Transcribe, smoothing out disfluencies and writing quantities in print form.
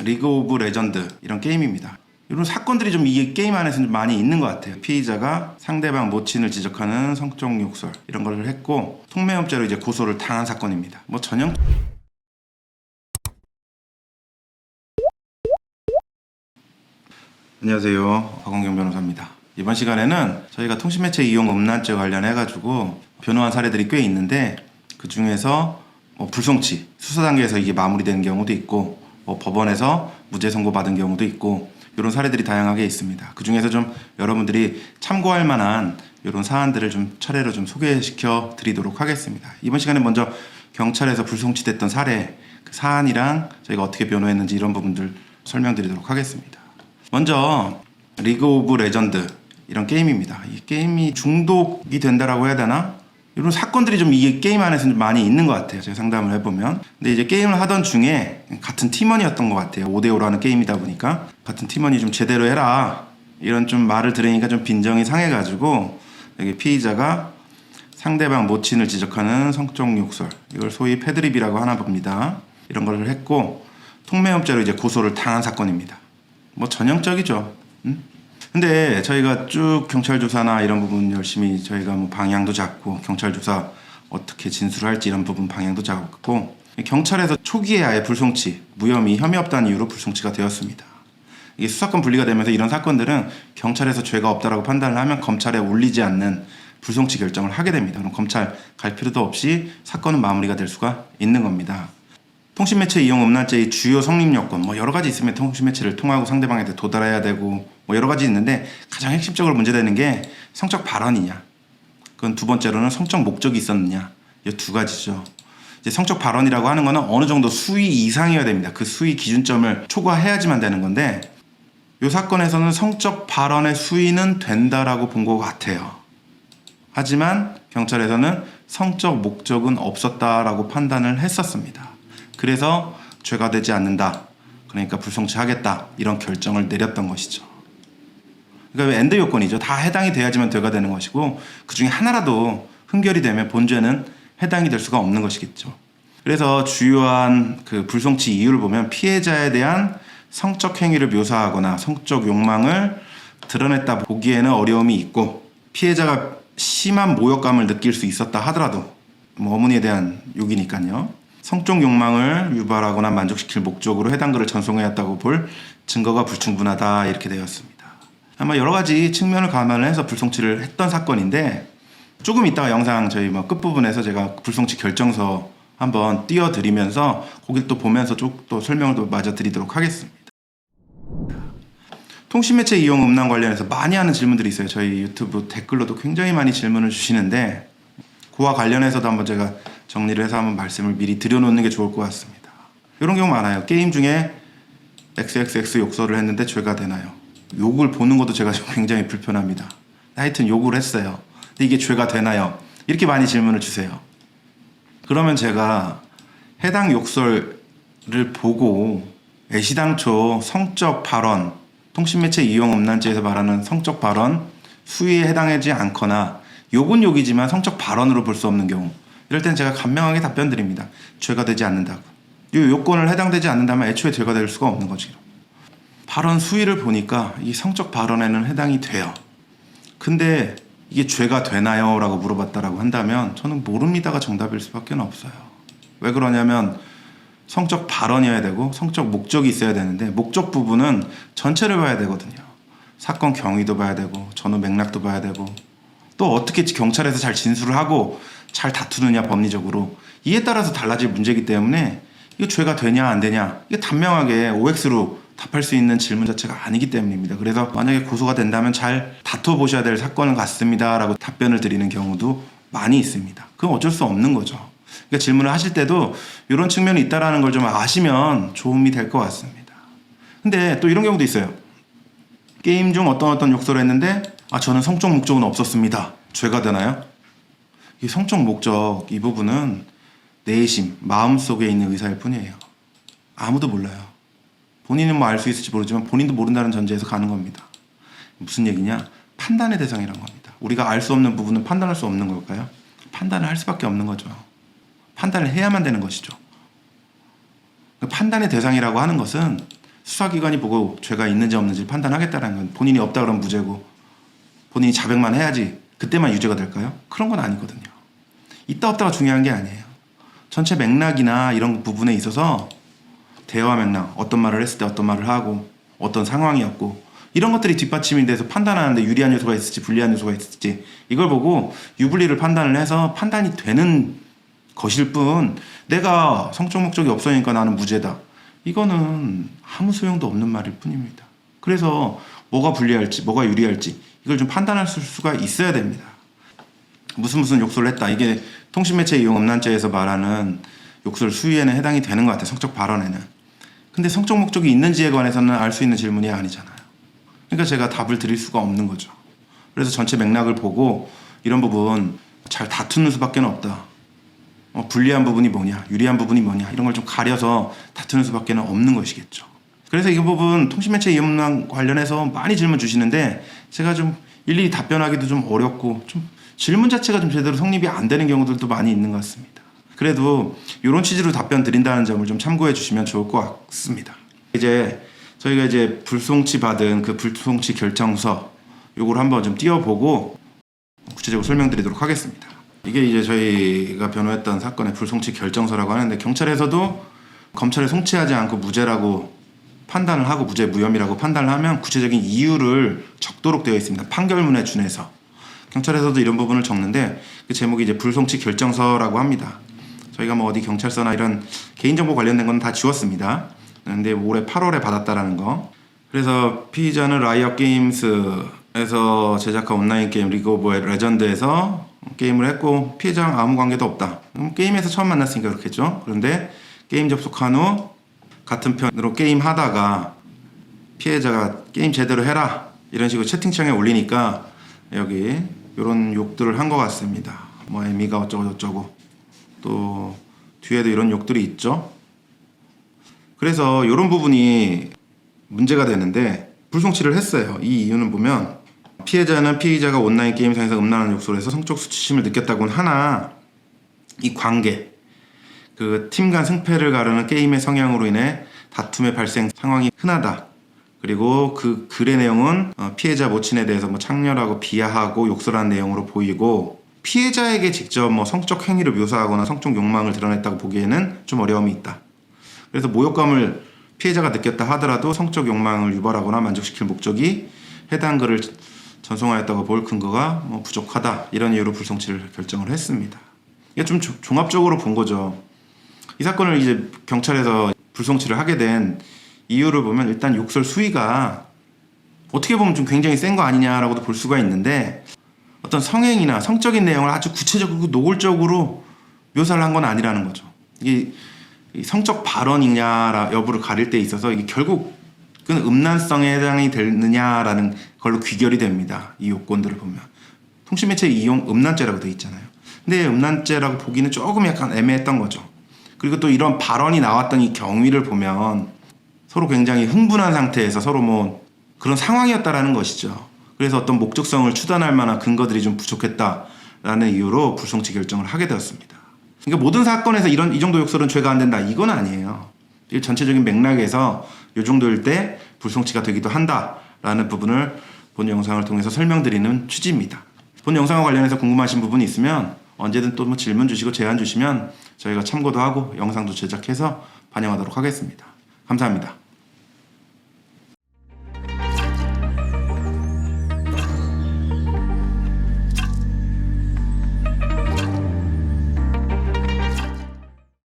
리그 오브 레전드 이런 게임입니다. 이런 사건들이 좀 이 게임 안에서 좀 많이 있는 것 같아요. 피의자가 상대방 모친을 지적하는 성적 욕설 이런 걸 했고 통매업죄로 이제 고소를 당한 사건입니다. 뭐 전형 안녕하세요, 박원경 변호사입니다. 이번 시간에는 저희가 통신매체 이용 음란죄 관련해가지고 변호한 사례들이 꽤 있는데 그 중에서 불송치 수사 단계에서 이게 마무리되는 경우도 있고 법원에서 무죄 선고 받은 경우도 있고 이런 사례들이 다양하게 있습니다. 그 중에서 좀 여러분들이 참고할 만한 이런 사안들을 좀 차례로 좀 소개시켜 드리도록 하겠습니다. 이번 시간에 먼저 경찰에서 불송치됐던 사례, 그 사안이랑 저희가 어떻게 변호했는지 이런 부분들 설명드리도록 하겠습니다. 먼저 리그 오브 레전드 이런 게임입니다. 이 게임이 중독이 된다라고 해야 되나? 이런 사건들이 좀 이 게임 안에서 좀 많이 있는 것 같아요. 제가 상담을 해보면. 근데 이제 게임을 하던 중에 같은 팀원이었던 것 같아요. 5대5라는 게임이다 보니까 같은 팀원이 좀 제대로 해라 이런 좀 말을 들으니까 좀 빈정이 상해가지고 여기 피의자가 상대방 모친을 지적하는 성적 욕설, 이걸 소위 패드립이라고 하나 봅니다. 이런 걸 했고 통매업죄로 이제 고소를 당한 사건입니다. 뭐 전형적이죠. 근데 저희가 쭉 경찰 조사나 이런 부분 열심히 저희가 뭐 방향도 잡고 경찰 조사 어떻게 진술할지 이런 부분 방향도 잡고 경찰에서 초기에 아예 불송치, 무혐의, 혐의 없다는 이유로 불송치가 되었습니다. 이게 수사권 분리가 되면서 이런 사건들은 경찰에서 죄가 없다라고 판단을 하면 검찰에 올리지 않는 불송치 결정을 하게 됩니다. 그럼 검찰 갈 필요도 없이 사건은 마무리가 될 수가 있는 겁니다. 통신매체 이용 음란죄의 주요 성립 요건 뭐 여러 가지 있으면 통신매체를 통하고 상대방한테 도달해야 되고 뭐 여러 가지 있는데 가장 핵심적으로 문제되는 게 성적 발언이냐, 그건 두 번째로는 성적 목적이 있었느냐, 이 두 가지죠. 이제 성적 발언이라고 하는 거는 어느 정도 수위 이상이어야 됩니다. 그 수위 기준점을 초과해야지만 되는 건데 이 사건에서는 성적 발언의 수위는 된다라고 본 것 같아요. 하지만 경찰에서는 성적 목적은 없었다라고 판단을 했었습니다. 그래서 죄가 되지 않는다, 그러니까 불송치하겠다 이런 결정을 내렸던 것이죠. 그러니까 엔드 요건이죠. 다 해당이 돼야지만 죄가 되는 것이고 그 중에 하나라도 흠결이 되면 본죄는 해당이 될 수가 없는 것이겠죠. 그래서 주요한 그 불송치 이유를 보면 피해자에 대한 성적 행위를 묘사하거나 성적 욕망을 드러냈다 보기에는 어려움이 있고 피해자가 심한 모욕감을 느낄 수 있었다 하더라도 뭐 어머니에 대한 욕이니까요. 성적 욕망을 유발하거나 만족시킬 목적으로 해당 글을 전송해왔다고 볼 증거가 불충분하다 이렇게 되었습니다. 아마 여러 가지 측면을 감안을 해서 불송치를 했던 사건인데 조금 이따가 영상 저희 뭐 끝부분에서 제가 불송치 결정서 한번 띄워드리면서 거길 또 보면서 쭉 또 설명을 또 마저 드리도록 하겠습니다. 통신매체 이용 음란 관련해서 많이 하는 질문들이 있어요. 저희 유튜브 댓글로도 굉장히 많이 질문을 주시는데 그와 관련해서도 한번 제가 정리를 해서 한번 말씀을 미리 드려놓는 게 좋을 것 같습니다. 이런 경우 많아요. 게임 중에 XXX 욕설을 했는데 죄가 되나요? 욕을 보는 것도 제가 굉장히 불편합니다. 하여튼 욕을 했어요. 근데 이게 죄가 되나요? 이렇게 많이 질문을 주세요. 그러면 제가 해당 욕설을 보고 애시당초 성적 발언, 통신매체 이용 음란죄에서 말하는 성적 발언 수위에 해당하지 않거나 욕은 욕이지만 성적 발언으로 볼 수 없는 경우, 이럴 때는 제가 간명하게 답변 드립니다. 죄가 되지 않는다고. 이 요건을 해당되지 않는다면 애초에 죄가 될 수가 없는 거죠. 발언 수위를 보니까 이 성적 발언에는 해당이 돼요. 근데 이게 죄가 되나요? 라고 물어봤다라고 한다면 저는 모릅니다가 정답일 수밖에 없어요. 왜 그러냐면 성적 발언이어야 되고 성적 목적이 있어야 되는데 목적 부분은 전체를 봐야 되거든요. 사건 경위도 봐야 되고 전후 맥락도 봐야 되고 또 어떻게 경찰에서 잘 진술을 하고 잘 다투느냐 법리적으로 이에 따라서 달라질 문제이기 때문에 이거 죄가 되냐 안 되냐 이게 단명하게 OX로 답할 수 있는 질문 자체가 아니기 때문입니다. 그래서 만약에 고소가 된다면 잘 다퉈보셔야 될 사건 같습니다 라고 답변을 드리는 경우도 많이 있습니다. 그건 어쩔 수 없는 거죠. 그러니까 질문을 하실 때도 이런 측면이 있다는 걸 좀 아시면 도움이 될 것 같습니다. 근데 또 이런 경우도 있어요. 게임 중 어떤 욕설을 했는데 저는 성적 목적은 없었습니다. 죄가 되나요? 이 성적 목적 이 부분은 내심, 마음속에 있는 의사일 뿐이에요. 아무도 몰라요. 본인은 뭐 알 수 있을지 모르지만 본인도 모른다는 전제에서 가는 겁니다. 무슨 얘기냐? 판단의 대상이란 겁니다. 우리가 알 수 없는 부분은 판단할 수 없는 걸까요? 판단을 할 수밖에 없는 거죠. 판단을 해야만 되는 것이죠. 판단의 대상이라고 하는 것은 수사기관이 보고 죄가 있는지 없는지 판단하겠다는 건 본인이 없다 그러면 무죄고 본인이 자백만 해야지 그때만 유죄가 될까요? 그런 건 아니거든요. 있다 없다가 중요한 게 아니에요. 전체 맥락이나 이런 부분에 있어서 대화 맥락, 어떤 말을 했을 때 어떤 말을 하고 어떤 상황이었고 이런 것들이 뒷받침이 돼서 판단하는데 유리한 요소가 있을지 불리한 요소가 있을지 이걸 보고 유불리를 판단을 해서 판단이 되는 것일 뿐 내가 성적 목적이 없으니까 나는 무죄다. 이거는 아무 소용도 없는 말일 뿐입니다. 그래서 뭐가 불리할지 뭐가 유리할지 이걸 좀 판단할 수가 있어야 됩니다. 무슨 욕설을 했다. 이게 통신매체 이용 음란죄에서 말하는 욕설 수위에는 해당이 되는 것 같아요. 성적 발언에는. 근데 성적 목적이 있는지에 관해서는 알 수 있는 질문이 아니잖아요. 그러니까 제가 답을 드릴 수가 없는 거죠. 그래서 전체 맥락을 보고 이런 부분 잘 다투는 수밖에 없다. 불리한 부분이 뭐냐, 유리한 부분이 뭐냐 이런 걸 좀 가려서 다투는 수밖에 없는 것이겠죠. 그래서 이 부분 통신매체 이용음란 관련해서 많이 질문 주시는데 제가 좀 일일이 답변하기도 좀 어렵고 좀 질문 자체가 좀 제대로 성립이 안 되는 경우들도 많이 있는 것 같습니다. 그래도 이런 취지로 답변 드린다는 점을 좀 참고해 주시면 좋을 것 같습니다. 이제 저희가 이제 불송치 받은 그 불송치 결정서 요걸 한번 좀 띄워보고 구체적으로 설명드리도록 하겠습니다. 이게 이제 저희가 변호했던 사건의 불송치 결정서라고 하는데 경찰에서도 검찰에 송치하지 않고 무죄라고 판단을 하고 무죄 무혐의라고 판단을 하면 구체적인 이유를 적도록 되어 있습니다. 판결문에 준해서 경찰에서도 이런 부분을 적는데 그 제목이 이제 불송치 결정서라고 합니다. 저희가 뭐 어디 경찰서나 이런 개인정보 관련된 건 다 지웠습니다. 근데 올해 8월에 받았다라는 거. 그래서 피의자는 라이엇 게임스에서 제작한 온라인 게임 리그 오브 레전드에서 게임을 했고 피해자랑 아무 관계도 없다. 게임에서 처음 만났으니까 그렇겠죠. 그런데 게임 접속한 후 같은 편으로 게임 하다가 피해자가 게임 제대로 해라 이런 식으로 채팅창에 올리니까 여기 이런 욕들을 한 것 같습니다. 뭐 애미가 어쩌고 저쩌고 또 뒤에도 이런 욕들이 있죠. 그래서 이런 부분이 문제가 되는데 불송치를 했어요. 이 이유는 보면 피해자는 피의자가 온라인 게임상에서 음란한 욕설을 해서 성적 수치심을 느꼈다고는 하나 이 관계 그 팀 간 승패를 가르는 게임의 성향으로 인해 다툼의 발생 상황이 흔하다. 그리고 그 글의 내용은 피해자 모친에 대해서 뭐 창렬하고 비하하고 욕설하는 내용으로 보이고 피해자에게 직접 뭐 성적 행위를 묘사하거나 성적 욕망을 드러냈다고 보기에는 좀 어려움이 있다. 그래서 모욕감을 피해자가 느꼈다 하더라도 성적 욕망을 유발하거나 만족시킬 목적이 해당 글을 전송하였다고 볼 근거가 뭐 부족하다. 이런 이유로 불송치를 결정을 했습니다. 이게 좀 종합적으로 본 거죠. 이 사건을 이제 경찰에서 불송치를 하게 된 이유를 보면 일단 욕설 수위가 어떻게 보면 좀 굉장히 센 거 아니냐라고도 볼 수가 있는데 어떤 성행위나 성적인 내용을 아주 구체적이고 노골적으로 묘사를 한 건 아니라는 거죠. 이게 성적 발언이냐 여부를 가릴 때 있어서 이게 결국은 음란성에 해당이 되느냐라는 걸로 귀결이 됩니다. 이 요건들을 보면 통신매체 이용 음란죄라고 되어 있잖아요. 근데 음란죄라고 보기는 조금 약간 애매했던 거죠. 그리고 또 이런 발언이 나왔던 이 경위를 보면 서로 굉장히 흥분한 상태에서 서로 뭐 그런 상황이었다라는 것이죠. 그래서 어떤 목적성을 추단할 만한 근거들이 좀 부족했다라는 이유로 불송치 결정을 하게 되었습니다. 그러니까 모든 사건에서 이 정도 욕설은 죄가 안 된다 이건 아니에요. 이 전체적인 맥락에서 이 정도일 때 불송치가 되기도 한다라는 부분을 본 영상을 통해서 설명드리는 취지입니다. 본 영상과 관련해서 궁금하신 부분이 있으면 언제든 또 뭐 질문 주시고 제안 주시면 저희가 참고도 하고 영상도 제작해서 반영하도록 하겠습니다. 감사합니다.